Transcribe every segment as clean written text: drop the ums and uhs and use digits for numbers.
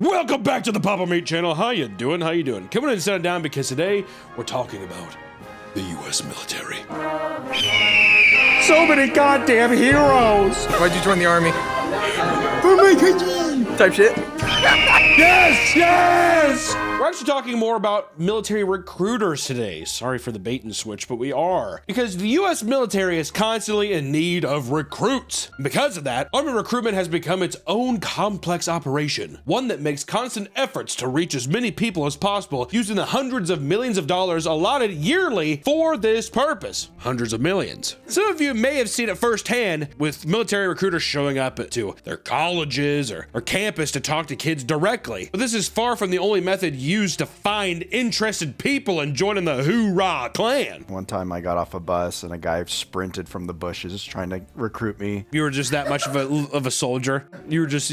Welcome back to the Papa Meat channel. How you doing? How you doing? Coming in and sitting down because today we're talking about the U.S. military. So many goddamn heroes. Why'd you join the army? For my country. Type shit. Yes, yes! We're actually talking more about military recruiters today. Sorry for the bait and switch, but we are. Because the US military is constantly in need of recruits. Because of that, Army recruitment has become its own complex operation. One that makes constant efforts to reach as many people as possible using the hundreds of millions of dollars allotted yearly for this purpose. Hundreds of millions. Some of you may have seen it firsthand with military recruiters showing up to their colleges or campus to talk to kids directly. But this is far from the only method used to find interested people and joining the Hoorah clan. One time I got off a bus and a guy sprinted from the bushes trying to recruit me. You were just that much of a soldier. You were just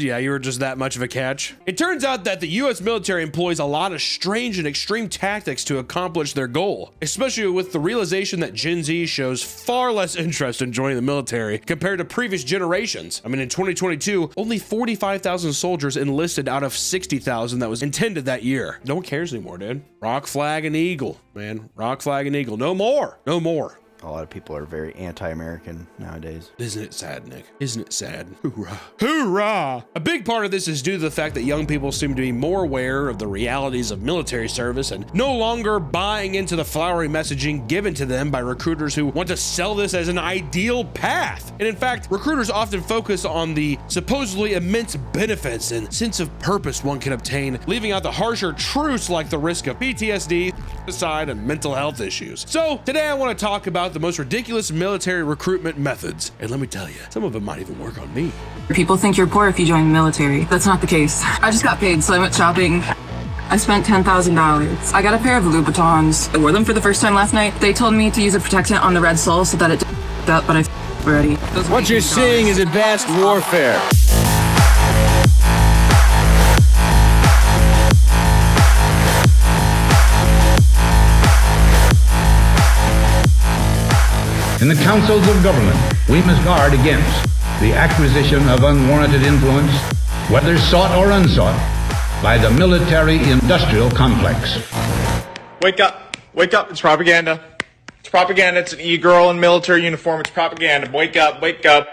that much of a catch. It turns out that the US military employs a lot of strange and extreme tactics to accomplish their goal, especially with the realization that Gen Z shows far less interest in joining the military compared to previous generations. I mean, in 2022, only 45,000 soldiers enlisted out of 60,000 that was intended that year. No one cares anymore, dude. Rock, flag, and eagle, man. Rock, flag, and eagle. No more. No more. A lot of people are very anti-American nowadays. Isn't it sad, Nick? Isn't it sad? Hoorah. Hoorah! A big part of this is due to the fact that young people seem to be more aware of the realities of military service and no longer buying into the flowery messaging given to them by recruiters who want to sell this as an ideal path. And in fact, recruiters often focus on the supposedly immense benefits and sense of purpose one can obtain, leaving out the harsher truths like the risk of PTSD, suicide, and mental health issues. So today I want to talk about the most ridiculous military recruitment methods. And let me tell you, some of them might even work on me. People think you're poor if you join the military. That's not the case. I just got paid, so I went shopping. I spent $10,000. I got a pair of Louboutins. I wore them for the first time last night. They told me to use a protectant on the red sole so that it didn't up, but I already. What you're seeing is advanced warfare. In the councils of government, we must guard against the acquisition of unwarranted influence, whether sought or unsought, by the military-industrial complex. Wake up. Wake up. It's propaganda. It's propaganda. It's an e-girl in military uniform. It's propaganda. Wake up. Wake up.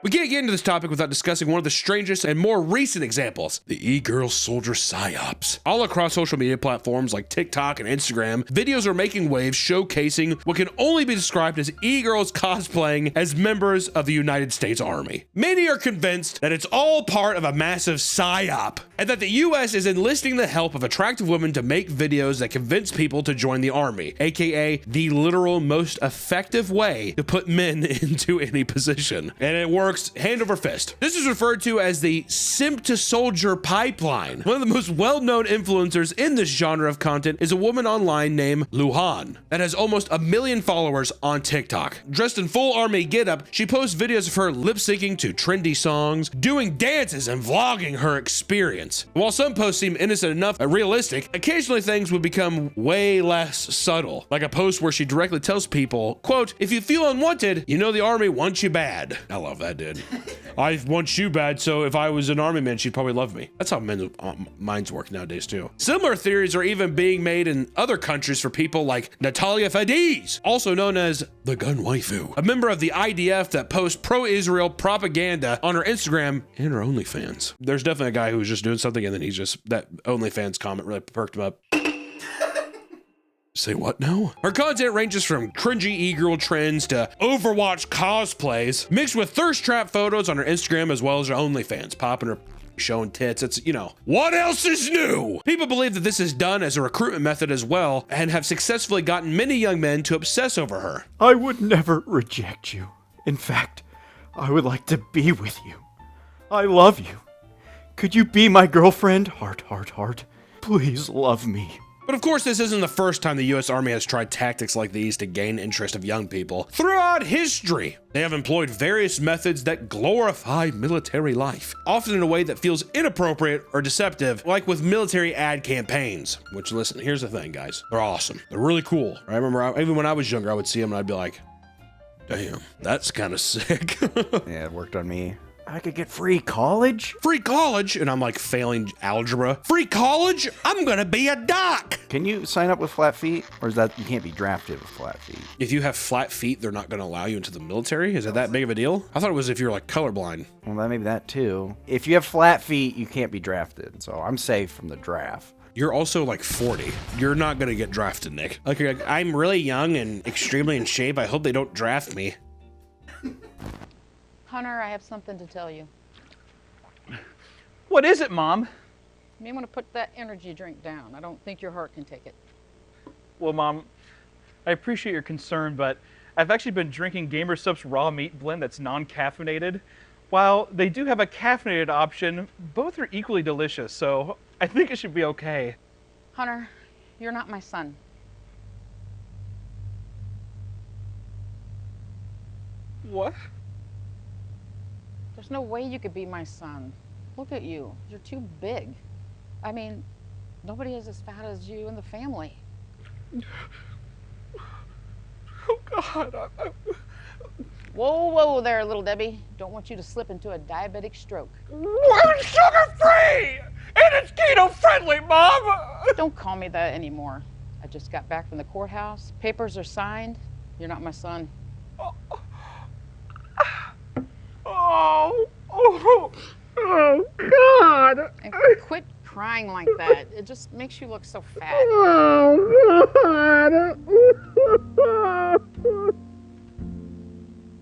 We can't get into this topic without discussing one of the strangest and more recent examples, the e-girl soldier psyops. All across social media platforms like TikTok and Instagram, videos are making waves showcasing what can only be described as e-girls cosplaying as members of the United States Army. Many are convinced that it's all part of a massive psyop, and that the US is enlisting the help of attractive women to make videos that convince people to join the Army, aka the literal most effective way to put men into any position. And it works hand over fist. This is referred to as the simp to soldier pipeline. One of the most well-known influencers in this genre of content is a woman online named Luhan that has almost 1 million followers on TikTok. Dressed in full army getup, she posts videos of her lip-syncing to trendy songs, doing dances, and vlogging her experience. While some posts seem innocent enough and realistic, occasionally things would become way less subtle, like a post where she directly tells people, quote, "If you feel unwanted, you know the Army wants you bad." I love that, dude. I want you bad, so if I was an Army man, she'd probably love me. That's how men's minds work nowadays, too. Similar theories are even being made in other countries for people like Natalia Fadiz, also known as the gun waifu, a member of the IDF that posts pro-Israel propaganda on her Instagram and her OnlyFans. There's definitely a guy who was just doing something and then that OnlyFans comment really perked him up. Say what now? Her content ranges from cringy e-girl trends to Overwatch cosplays, mixed with thirst trap photos on her Instagram as well as her OnlyFans, popping her showing tits. It's, what else is new? People believe that this is done as a recruitment method as well and have successfully gotten many young men to obsess over her. I would never reject you. In fact, I would like to be with you. I love you. Could you be my girlfriend? Heart, heart, heart. Please love me. But of course, this isn't the first time the US Army has tried tactics like these to gain interest of young people. Throughout history, they have employed various methods that glorify military life, often in a way that feels inappropriate or deceptive, like with military ad campaigns. Which, listen, here's the thing, guys. They're awesome. They're really cool. I remember, even when I was younger, I would see them and I'd be like, damn, that's kind of sick. Yeah, it worked on me. I could get free college? Free college? And I'm like failing algebra. Free college? I'm gonna be a doc. Can you sign up with flat feet? Or is that you can't be drafted with flat feet? If you have flat feet, they're not gonna allow you into the military? Is it that big of a deal? I thought it was if you're like colorblind. Well, that maybe that too. If you have flat feet, you can't be drafted. So I'm safe from the draft. You're also like 40. You're not gonna get drafted, Nick. Like, you're like, I'm really young and extremely in shape. I hope they don't draft me. Hunter, I have something to tell you. What is it, Mom? You may want to put that energy drink down. I don't think your heart can take it. Well, Mom, I appreciate your concern, but I've actually been drinking Gamer Supps raw meat blend that's non-caffeinated. While they do have a caffeinated option, both are equally delicious, so I think it should be okay. Hunter, you're not my son. What? There's no way you could be my son. Look at you. You're too big. I mean, nobody is as fat as you in the family. Oh, God. Whoa, whoa there, little Debbie. Don't want you to slip into a diabetic stroke. I'm sugar-free! And it's keto-friendly, Mom! Don't call me that anymore. I just got back from the courthouse. Papers are signed. You're not my son. Oh, God! And quit crying like that. It just makes you look so fat.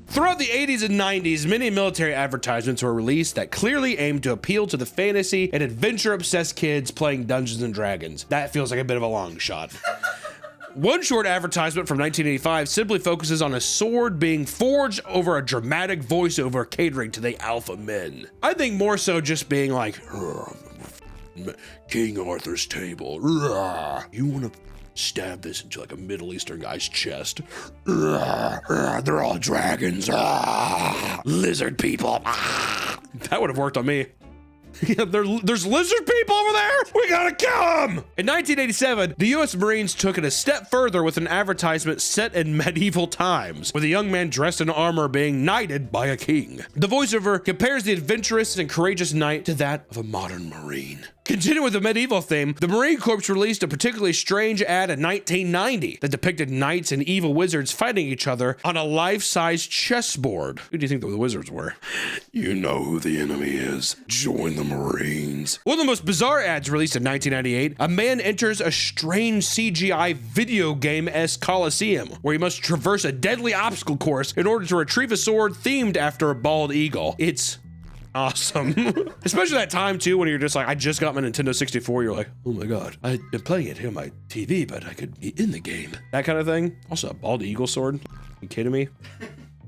Throughout the 80s and 90s, many military advertisements were released that clearly aimed to appeal to the fantasy and adventure-obsessed kids playing Dungeons and Dragons. That feels like a bit of a long shot. One short advertisement from 1985 simply focuses on a sword being forged over a dramatic voiceover catering to the alpha men. I think more so just being like, King Arthur's table. You want to stab this into like a Middle Eastern guy's chest. They're all dragons. Lizard people. That would have worked on me. There's lizard people over there? We gotta kill them! In 1987, the US Marines took it a step further with an advertisement set in medieval times, with a young man dressed in armor being knighted by a king. The voiceover compares the adventurous and courageous knight to that of a modern Marine. Continuing with the medieval theme, the Marine Corps released a particularly strange ad in 1990 that depicted knights and evil wizards fighting each other on a life-size chessboard. Who do you think the wizards were? You know who the enemy is. Join the Marines. One of the most bizarre ads released in 1998, a man enters a strange CGI video game-esque coliseum where he must traverse a deadly obstacle course in order to retrieve a sword themed after a bald eagle. It's awesome. Especially that time too when you're just like, I just got my Nintendo 64, you're like, oh my god, I've been playing it here on my TV, but I could be in the game. That kind of thing. Also a bald eagle sword. You kidding me?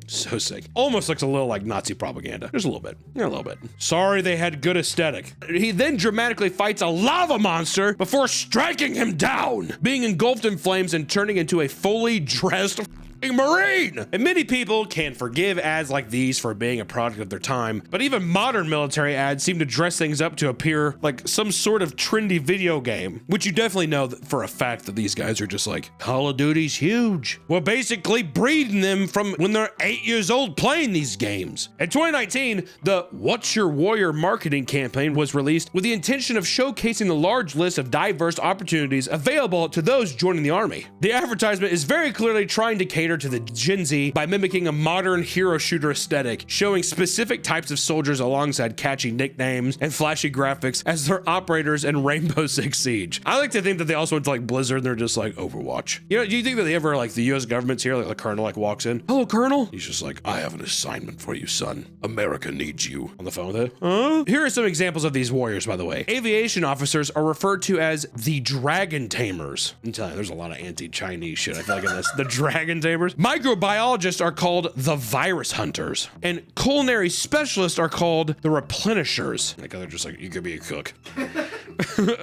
So sick. Almost looks a little like Nazi propaganda. Just a little bit. Yeah, a little bit. Sorry they had good aesthetic. He then dramatically fights a lava monster before striking him down, being engulfed in flames and turning into a fully dressed Marine. And many people can forgive ads like these for being a product of their time, but even modern military ads seem to dress things up to appear like some sort of trendy video game, which you definitely know for a fact that these guys are just like, Call of Duty's huge. We're basically breeding them from when they're 8 years old playing these games. In 2019, the What's Your Warrior marketing campaign was released with the intention of showcasing the large list of diverse opportunities available to those joining the army. The advertisement is very clearly trying to cater to the Gen Z by mimicking a modern hero shooter aesthetic, showing specific types of soldiers alongside catchy nicknames and flashy graphics as their operators in Rainbow Six Siege. I like to think that they also went to like Blizzard and they're just like Overwatch. You know, do you think that they ever like the US government's here, like the colonel like walks in, hello colonel? He's just like, I have an assignment for you, son. America needs you. On the phone with it. Huh? Here are some examples of these warriors, by the way. Aviation officers are referred to as the Dragon Tamers. I'm telling you, there's a lot of anti-Chinese shit I feel like in this. The Dragon Tamers. Microbiologists are called the virus hunters, and culinary specialists are called the replenishers. Like they're just like, you could be a cook.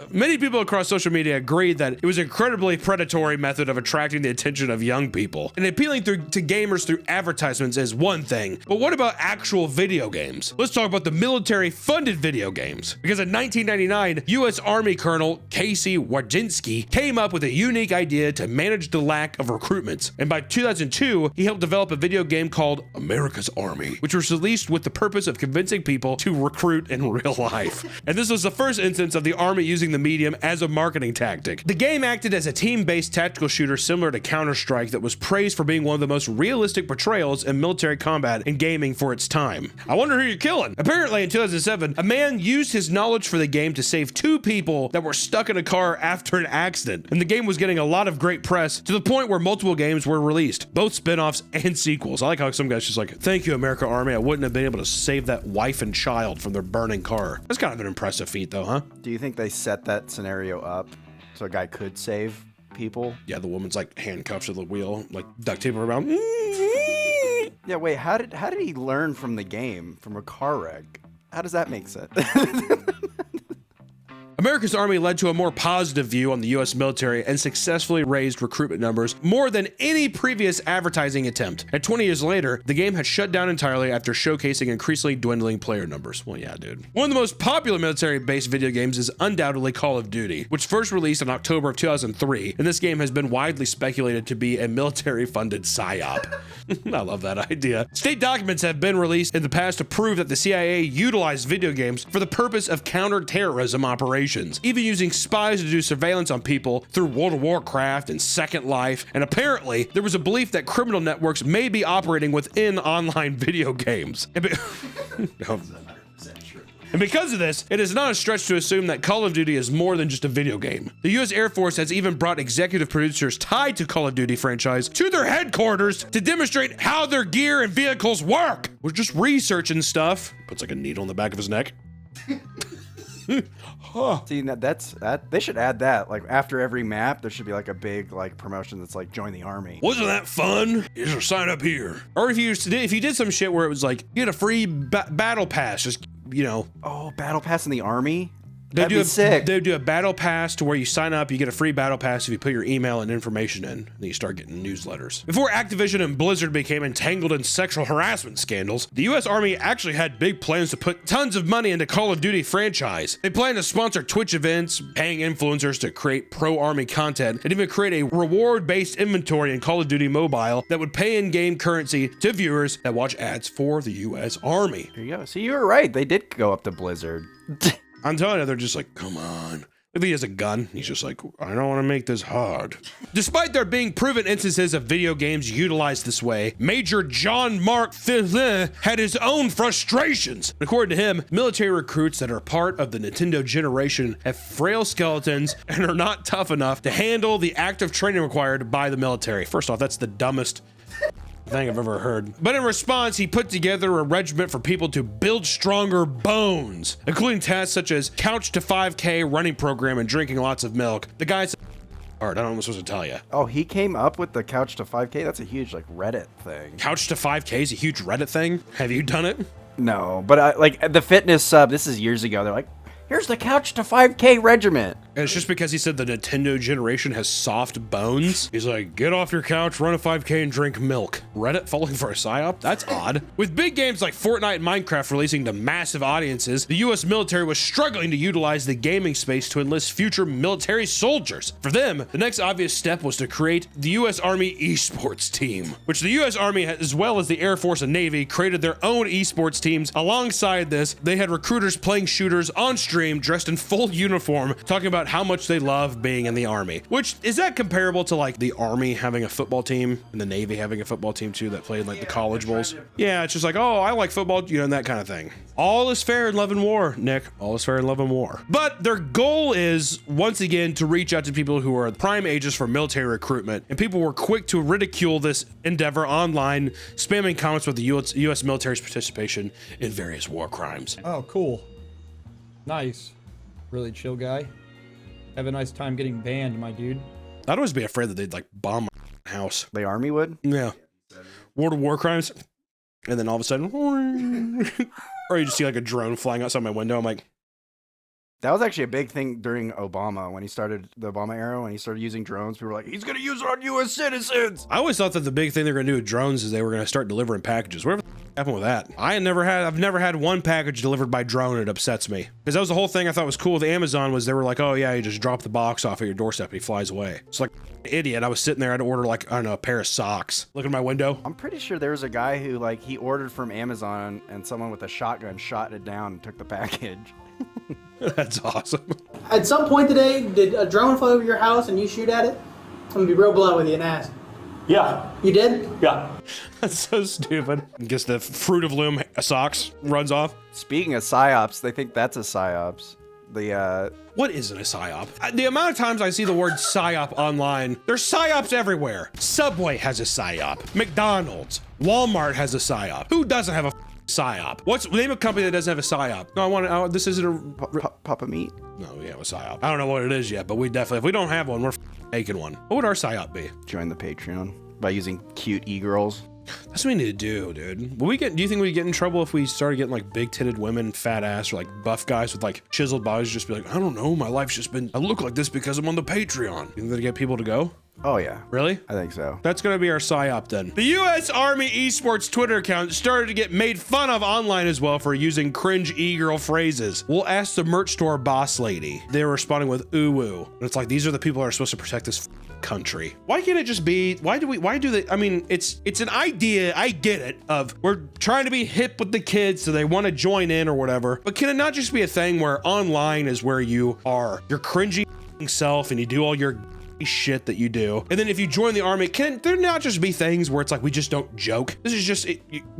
Many people across social media agreed that it was an incredibly predatory method of attracting the attention of young people. And appealing to gamers through advertisements is one thing, but what about actual video games? Let's talk about the military-funded video games. Because in 1999, U.S. Army Colonel Casey Wojcinski came up with a unique idea to manage the lack of recruitments. And by 2002, he helped develop a video game called America's Army, which was released with the purpose of convincing people to recruit in real life. And this was the first instance of the Army using the medium as a marketing tactic. The game acted as a team-based tactical shooter similar to Counter-Strike that was praised for being one of the most realistic portrayals in military combat in gaming for its time. I wonder who you're killing. Apparently in 2007, a man used his knowledge for the game to save 2 people that were stuck in a car after an accident. And the game was getting a lot of great press to the point where multiple games were released, both spin-offs and sequels. I like how some guys just like, thank you, America Army. I wouldn't have been able to save that wife and child from their burning car. That's kind of an impressive feat though, huh? Do you think they set that scenario up so a guy could save people? Yeah, the woman's like handcuffed to the wheel, like duct tape around. Yeah, wait, how did he learn from the game, from a car wreck? How does that make sense? America's Army led to a more positive view on the U.S. military and successfully raised recruitment numbers more than any previous advertising attempt. And 20 years later, the game had shut down entirely after showcasing increasingly dwindling player numbers. Well, yeah, dude. One of the most popular military-based video games is undoubtedly Call of Duty, which first released in October of 2003, and this game has been widely speculated to be a military-funded psyop. I love that idea. State documents have been released in the past to prove that the CIA utilized video games for the purpose of counterterrorism operations, even using spies to do surveillance on people through World of Warcraft and Second Life. And apparently, there was a belief that criminal networks may be operating within online video games. And because of this, it is not a stretch to assume that Call of Duty is more than just a video game. The US Air Force has even brought executive producers tied to Call of Duty franchise to their headquarters to demonstrate how their gear and vehicles work. We're just researching stuff. Puts like a needle in the back of his neck. See, that they should add that. Like after every map, there should be like a big like promotion that's like join the army. Wasn't that fun? You should sign up here. Or if you did some shit where it was like you get a free battle pass, just you know. Oh, battle pass in the army. They That'd be sick. They do a battle pass to where you sign up, you get a free battle pass if you put your email and information in, and then you start getting newsletters. Before Activision and Blizzard became entangled in sexual harassment scandals, the US Army actually had big plans to put tons of money into Call of Duty franchise. They planned to sponsor Twitch events, paying influencers to create pro-army content, and even create a reward-based inventory in Call of Duty Mobile that would pay in-game currency to viewers that watch ads for the US Army. There you go. See, you were right. They did go up to Blizzard. I'm telling you, they're just like, come on. If he has a gun, he's just like, I don't want to make this hard. Despite there being proven instances of video games utilized this way, Major John Mark Thelin had his own frustrations. According to him, military recruits that are part of the Nintendo generation have frail skeletons and are not tough enough to handle the active training required by the military. First off, that's the dumbest thing I've ever heard. But in response, he put together a regiment for people to build stronger bones, including tasks such as couch to 5K running program and drinking lots of milk. The guy's hard. I don't know what I'm supposed to tell you. Oh, he came up with the couch to 5K? That's a huge like Reddit thing. Couch to 5K is a huge Reddit thing. Have you done it? No, but like the fitness sub, this is years ago. They're like, here's the couch to 5K regiment. And it's just because he said the Nintendo generation has soft bones. He's like, get off your couch, run a 5K, and drink milk. Reddit falling for a psyop? That's odd. With big games like Fortnite and Minecraft releasing to massive audiences, the US military was struggling to utilize the gaming space to enlist future military soldiers. For them, the next obvious step was to create the US Army esports team, which the US Army, as well as the Air Force and Navy, created their own esports teams. Alongside this, they had recruiters playing shooters on stream dressed in full uniform, talking about how much they love being in the Army. Which, is that comparable to like the Army having a football team and the Navy having a football team too that played like the college bowls? Yeah, it's just like, oh, I like football, you know, and that kind of thing. All is fair in love and war, Nick. All is fair in love and war. But their goal is, once again, to reach out to people who are prime ages for military recruitment, and people were quick to ridicule this endeavor online, spamming comments with the US military's participation in various war crimes. Oh, cool. Nice. Really chill guy. Have a nice time getting banned, my dude. I'd always be afraid that they'd like bomb my house. The Army would? Yeah. World of War crimes. And then all of a sudden, or you just see like a drone flying outside my window. I'm like, That was actually a big thing during Obama when he started the Obama era, when he started using drones. People were like, he's going to use it on U.S. citizens. I always thought that the big thing they're going to do with drones is they were going to start delivering packages. Whatever the happened with that? I've never had one package delivered by drone. It upsets me because that was the whole thing I thought was cool with Amazon was they were like, oh yeah, you just drop the box off at your doorstep and he flies away. It's like idiot. I was sitting there, I had to order like, I don't know, a pair of socks. Look at my window. I'm pretty sure there was a guy who like he ordered from Amazon and someone with a shotgun shot it down and took the package. That's awesome. At some point today, did a drone fly over your house and you shoot at it? I'm gonna be real blunt with you and ask. Yeah. You did? Yeah. That's so stupid. I guess the Fruit of Loom socks runs off. Speaking of psyops, they think that's a psyops. What isn't a psyop? The amount of times I see the word psyop online, there's psyops everywhere. Subway has a psyop. McDonald's, Walmart has a psyop. Who doesn't have a psyop? What's name a company that doesn't have a psyop? No, this isn't a Papa Meat. No, we have a psyop. I don't know what it is yet, but we definitely, if we don't have one, we're making one. What would our psyop be? Join the Patreon by using cute e-girls. That's what we need to do, dude. Do you think we'd get in trouble if we started getting like big titted women, fat ass, or like buff guys with like chiseled bodies just be like, I don't know, my life's just been, I look like this because I'm on the Patreon. You think that'd get people to go? Oh yeah. Really? I think so. That's gonna be our psyop then. The US Army Esports Twitter account started to get made fun of online as well for using cringe e-girl phrases. We'll ask the merch store boss lady. They were responding with ooh. And it's like, these are the people that are supposed to protect this country. Why can't it just be, why do they, I mean, it's an idea, I get it, of we're trying to be hip with the kids so they want to join in or whatever, but can it not just be a thing where online is where you are your cringy self and you do all your shit that you do, and then if you join the army, can there not just be things where it's like we just don't joke? This is just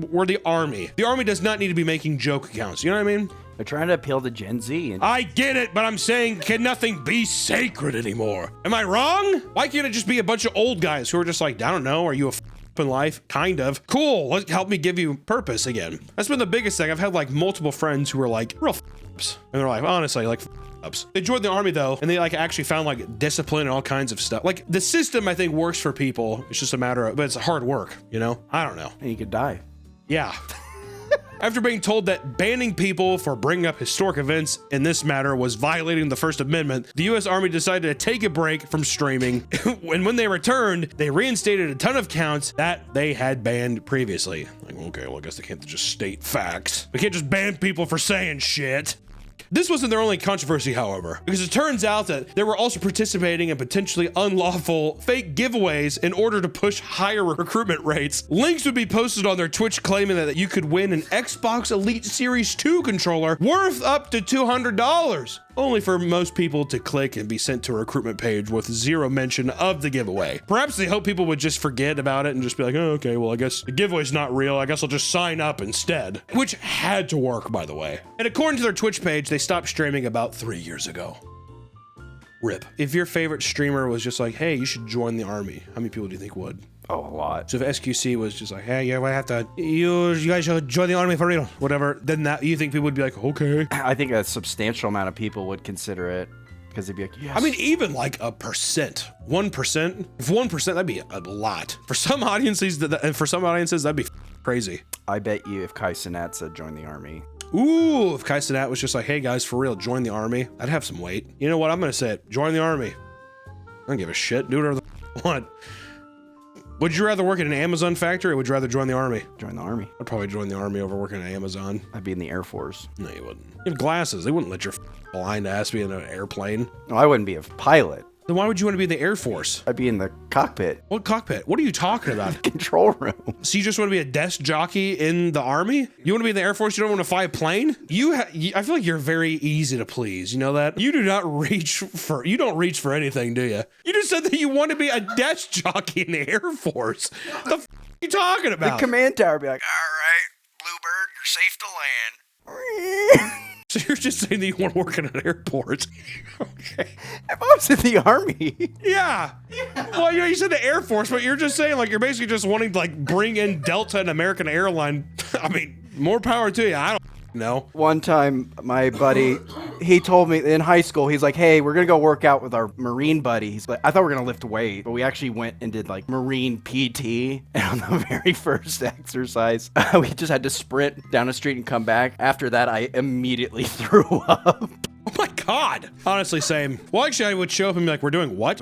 we're the army. The army does not need to be making joke accounts, you know what I mean? They're trying to appeal to Gen Z. And I get it, but I'm saying, can nothing be sacred anymore? Am I wrong? Why can't it just be a bunch of old guys who are just like, I don't know, are you a in life? Kind of. Cool, help me give you purpose again. That's been the biggest thing. I've had like multiple friends who are like real ups, and they're like, honestly, like ups. They joined the army though, and they like actually found like discipline and all kinds of stuff. Like the system, I think, works for people. It's just a matter of, but it's hard work, you know? I don't know. And you could die. Yeah. After being told that banning people for bringing up historic events in this matter was violating the First Amendment, the U.S. Army decided to take a break from streaming, and when they returned, they reinstated a ton of accounts that they had banned previously. Like, okay, well, I guess they can't just state facts. We can't just ban people for saying shit. This wasn't their only controversy, however, because it turns out that they were also participating in potentially unlawful fake giveaways in order to push higher recruitment rates. Links would be posted on their Twitch claiming that you could win an Xbox Elite Series 2 controller worth up to $200, only for most people to click and be sent to a recruitment page with zero mention of the giveaway. Perhaps they hope people would just forget about it and just be like, oh, okay, well, I guess the giveaway's not real. I guess I'll just sign up instead, which had to work, by the way. And according to their Twitch page, they stopped streaming about 3 years ago. RIP. If your favorite streamer was just like, hey, you should join the army, how many people do you think would? Oh, a lot. So if SQC was just like, hey, you guys should join the army for real, whatever, then that you think people would be like, okay. I think a substantial amount of people would consider it because they'd be like, yes. I mean, even like 1%. If 1%, that'd be a lot. For some audiences, that'd be crazy. I bet you if Kai Cenat said join the army. Ooh, if Kai Cenat was just like, hey guys, for real, join the army, I'd have some weight. You know what? I'm gonna say it. Join the army. I don't give a shit. Do whatever the f want. Would you rather work at an Amazon factory or would you rather join the army? Join the army. I'd probably join the army over working at Amazon. I'd be in the Air Force. No, you wouldn't. You have glasses. They wouldn't let your blind ass be in an airplane. No, I wouldn't be a pilot. Then why would you want to be in the Air Force? I'd be in the cockpit. What cockpit? What are you talking about? Control room. So you just want to be a desk jockey in the army? You want to be in the Air Force? You don't want to fly a plane? I feel like you're very easy to please. You know that? You don't reach for anything, do you? You just said that you want to be a desk jockey in the Air Force. The f are you talking about? The command tower would be like, all right, Bluebird, you're safe to land. So you're just saying that you want to work at an airport? Okay. If I was in the army. Yeah. Well, you said the Air Force, but you're just saying like you're basically just wanting to like bring in Delta and American Airline. I mean, more power to you. I don't know. One time, my buddy, he told me in high school, he's like, hey, we're going to go work out with our Marine buddies. But I thought we were going to lift weight, but we actually went and did like Marine PT. And on the very first exercise, we just had to sprint down the street and come back. After that, I immediately threw up. Oh my God. God. Honestly, same. Well, actually, I would show up and be like, we're doing what?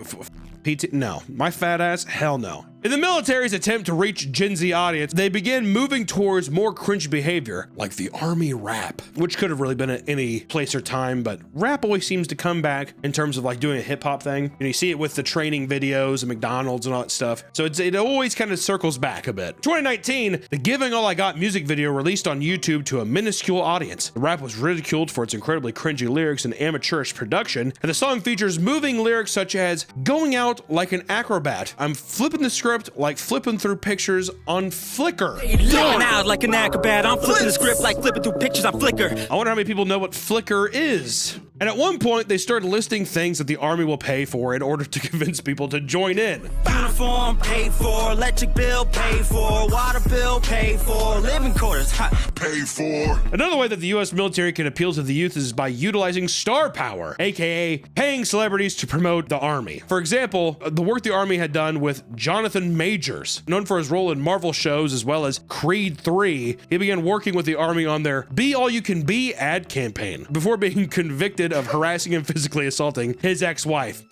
PT? No. My fat ass? Hell no. In the military's attempt to reach Gen Z audience, they began moving towards more cringe behavior, like the Army rap, which could have really been at any place or time, but rap always seems to come back in terms of like doing a hip hop thing. And you see it with the training videos and McDonald's and all that stuff. So it always kind of circles back a bit. 2019, the Giving All I Got music video released on YouTube to a minuscule audience. The rap was ridiculed for its incredibly cringy lyrics and amateurish production, and the song features moving lyrics such as going out like an acrobat. I'm flipping the script like flipping through pictures on Flickr. Going out like an acrobat. I'm flipping the script like flipping through pictures on Flickr. I wonder how many people know what Flickr is. And at one point, they started listing things that the Army will pay for in order to convince people to join in. Uniform paid for, electric bill paid for, water bill paid for, living quarters paid for. Another way that the US military can appeal to the youth is by utilizing star power, aka paying celebrities to promote the Army. For example, the work the Army had done with Jonathan Majors, known for his role in Marvel shows as well as Creed 3, he began working with the Army on their Be All You Can Be ad campaign before being convicted of harassing and physically assaulting his ex-wife.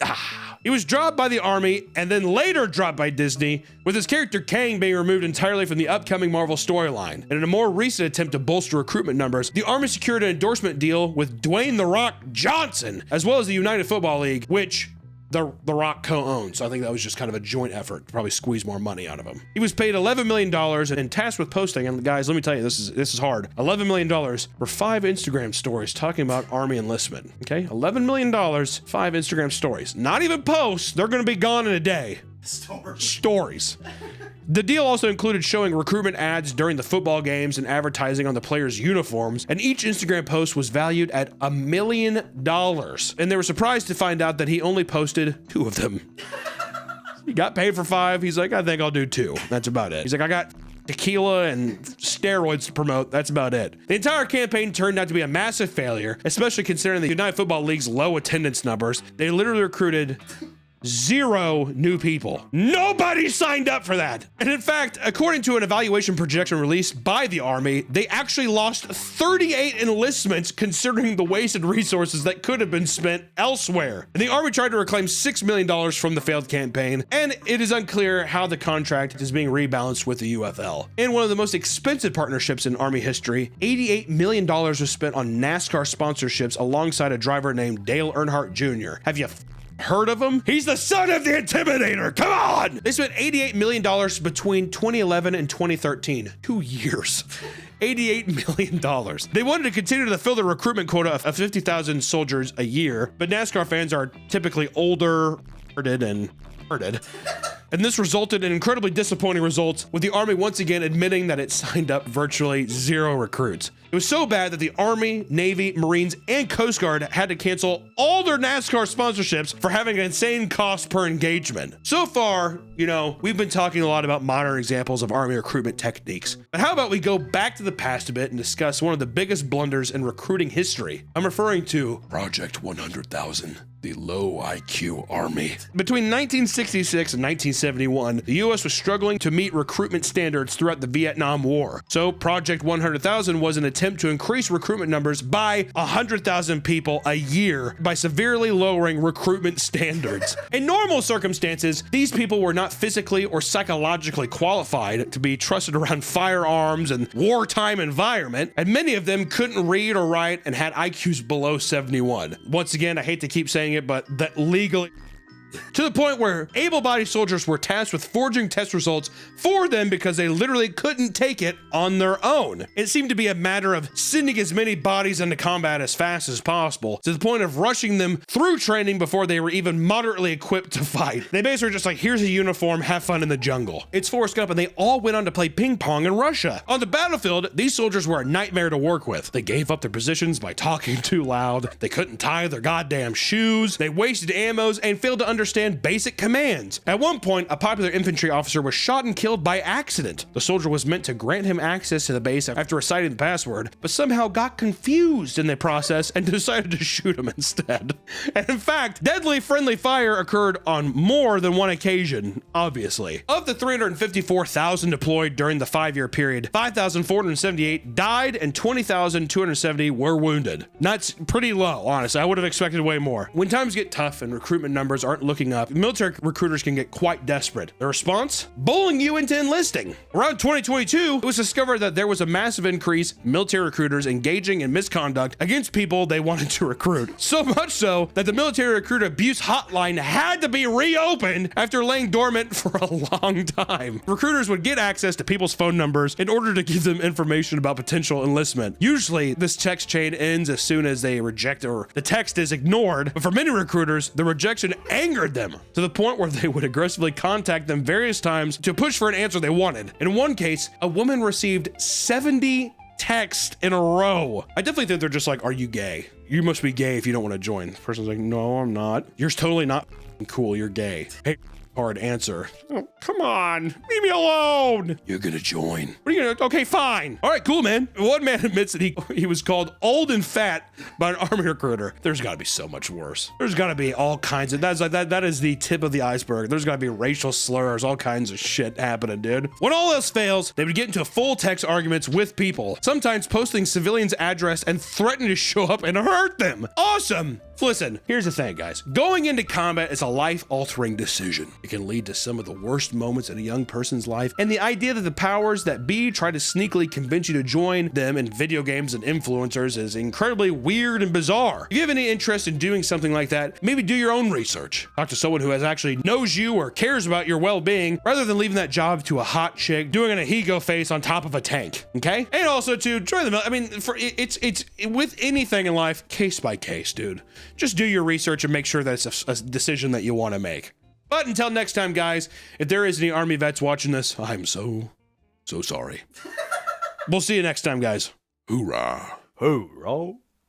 He was dropped by the Army and then later dropped by Disney, with his character Kang being removed entirely from the upcoming Marvel storyline. And in a more recent attempt to bolster recruitment numbers, the Army secured an endorsement deal with Dwayne "The Rock" Johnson, as well as the United Football League, which The Rock co-owns. So I think that was just kind of a joint effort to probably squeeze more money out of him. He was paid $11 million and tasked with posting, and guys, let me tell you, this is hard. $11 million for 5 Instagram stories talking about Army enlistment. Okay, $11 million, 5 Instagram stories. Not even posts. They're going to be gone in a day. Stories. The deal also included showing recruitment ads during the football games and advertising on the players' uniforms, and each Instagram post was valued at $1 million. And they were surprised to find out that he only posted 2 of them. He got paid for 5. He's like, I think I'll do 2. That's about it. He's like, I got tequila and steroids to promote. That's about it. The entire campaign turned out to be a massive failure, especially considering the United Football League's low attendance numbers. They literally recruited 0 new people. Nobody signed up for that. And in fact, according to an evaluation projection released by the Army, they actually lost 38 enlistments considering the wasted resources that could have been spent elsewhere. And the Army tried to reclaim $6 million from the failed campaign, and it is unclear how the contract is being rebalanced with the UFL. In one of the most expensive partnerships in Army history, $88 million was spent on NASCAR sponsorships alongside a driver named Dale Earnhardt Jr. Have you heard of him? He's the son of the Intimidator. Come on! They spent $88 million between 2011 and 2013. 2 years. $88 million. They wanted to continue to fill the recruitment quota of 50,000 soldiers a year, but NASCAR fans are typically older, and this resulted in incredibly disappointing results, with the Army once again admitting that it signed up virtually 0 recruits. It was so bad that the Army, Navy, Marines, and Coast Guard had to cancel all their NASCAR sponsorships for having an insane cost per engagement. So far, you know, we've been talking a lot about modern examples of Army recruitment techniques. But how about we go back to the past a bit and discuss one of the biggest blunders in recruiting history? I'm referring to Project 100,000. The low IQ Army. Between 1966 and 1971, the U.S. was struggling to meet recruitment standards throughout the Vietnam War. So Project 100,000 was an attempt to increase recruitment numbers by 100,000 people a year by severely lowering recruitment standards. In normal circumstances, these people were not physically or psychologically qualified to be trusted around firearms and wartime environment, and many of them couldn't read or write and had IQs below 71. Once again, I hate to keep saying it, but that legally, to the point where able-bodied soldiers were tasked with forging test results for them because they literally couldn't take it on their own. It seemed to be a matter of sending as many bodies into combat as fast as possible, to the point of rushing them through training before they were even moderately equipped to fight. They basically were just like, here's a uniform, have fun in the jungle. It's Forrest Gump, and they all went on to play ping pong in Russia. On the battlefield, these soldiers were a nightmare to work with. They gave up their positions by talking too loud, they couldn't tie their goddamn shoes, they wasted ammos, and failed to understand understand basic commands. At one point, a popular infantry officer was shot and killed by accident. The soldier was meant to grant him access to the base after reciting the password, but somehow got confused in the process and decided to shoot him instead. And in fact, deadly friendly fire occurred on more than one occasion, obviously. Of the 354,000 deployed during the 5-year period, 5,478 died and 20,270 were wounded. That's pretty low, honestly. I would have expected way more. When times get tough and recruitment numbers aren't looking up, military recruiters can get quite desperate. The response? Bullying you into enlisting. Around 2022, it was discovered that there was a massive increase in military recruiters engaging in misconduct against people they wanted to recruit. So much so that the military recruiter abuse hotline had to be reopened after laying dormant for a long time. Recruiters would get access to people's phone numbers in order to give them information about potential enlistment. Usually, this text chain ends as soon as they reject or the text is ignored, but for many recruiters, the rejection angered them to the point where they would aggressively contact them various times to push for an answer they wanted. In one case, a woman received 70 texts in a row. I definitely think they're just like, are you gay? You must be gay if you don't want to join. The person's like, no, I'm not. You're totally not cool. You're gay. Hey, hard answer. Oh, come on, leave me alone. You're gonna join. What are you gonna? Okay, fine. All right, cool, man. One man admits that he was called old and fat by an army recruiter. There's got to be so much worse. There's got to be all kinds of that is the tip of the iceberg. There's got to be racial slurs, all kinds of shit happening, dude. When all else fails, they would get into full text arguments with people, sometimes posting civilians' address and threatening to show up and hurt them. Awesome. Listen, here's the thing, guys. Going into combat is a life-altering decision. It can lead to some of the worst moments in a young person's life, and the idea that the powers that be try to sneakily convince you to join them in video games and influencers is incredibly weird and bizarre. If you have any interest in doing something like that, maybe do your own research. Talk to someone who actually knows you or cares about your well-being, rather than leaving that job to a hot chick doing an Ahigo face on top of a tank, okay? And also to join the, I mean, it's with anything in life, case by case, dude. Just do your research and make sure that it's a decision that you want to make. But until next time, guys, if there is any Army vets watching this, I'm so sorry. We'll see you next time, guys. Hoorah. Hoorah.